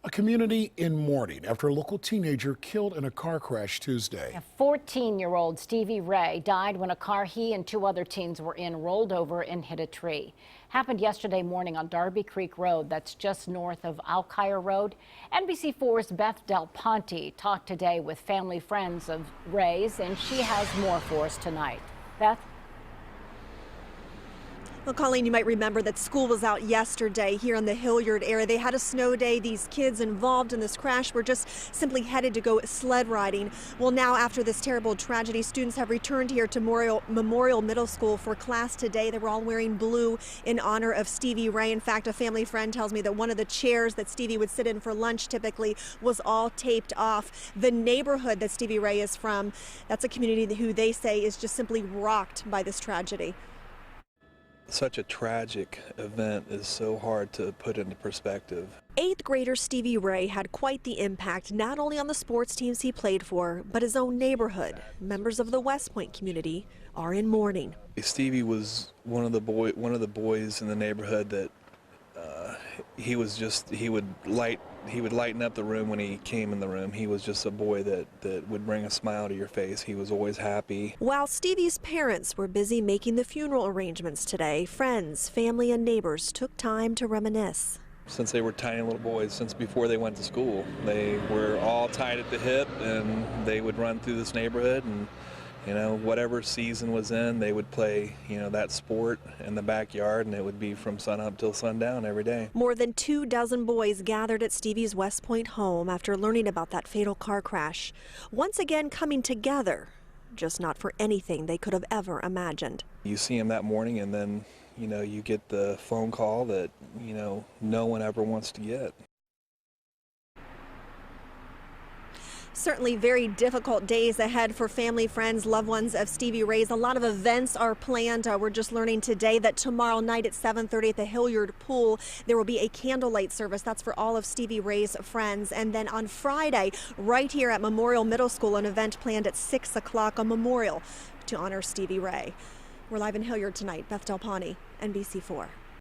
A community in mourning after a local teenager killed in a car crash Tuesday. A 14-year-old Stevie Ray died when a car he and two other teens were in rolled over and hit a tree. Happened yesterday morning on Darby Creek Road, that's just north of Alkire Road. NBC4's Beth Del Ponte talked today with family friends of Ray's, and she has more for us tonight. Beth? Well, Colleen, you might remember that school was out yesterday here in the Hilliard area. They had a snow day. These kids involved in this crash were just simply headed to go sled riding. Well, now after this terrible tragedy, students have returned here to Memorial Middle School for class today. They were all wearing blue in honor of Stevie Ray. In fact, a family friend tells me that one of the chairs that Stevie would sit in for lunch typically was all taped off. The neighborhood that Stevie Ray is from, that's a community who they say is just simply rocked by this tragedy. Such a tragic event is so hard to put into perspective. 8th grader Stevie Ray had quite the impact, not only on the sports teams he played for, but his own neighborhood. Members of the West Point community are in mourning. Stevie was one of the boys in the neighborhood that he would lighten up the room when he came in the room. He was just a boy that would bring a smile to your face. He was always happy. While Stevie's parents were busy making the funeral arrangements today, friends, family, and neighbors took time to reminisce. Since they were tiny little boys, since before they went to school, they were all tied at the hip, and they would run through this neighborhood, and whatever season was in, they would play, that sport in the backyard, and it would be from sunup till sundown every day. More than 24 boys gathered at Stevie's West Point home after learning about that fatal car crash. Once again coming together, just not for anything they could have ever imagined. You see them that morning, and then, you get the phone call that, no one ever wants to get. Certainly very difficult days ahead for family, friends, loved ones of Stevie Ray's. A lot of events are planned. We're just learning today that tomorrow night at 7:30 at the Hilliard Pool, there will be a candlelight service. That's for all of Stevie Ray's friends. And then on Friday, right here at Memorial Middle School, an event planned at 6 o'clock, a memorial to honor Stevie Ray. We're live in Hilliard tonight. Beth Del Ponte, NBC4.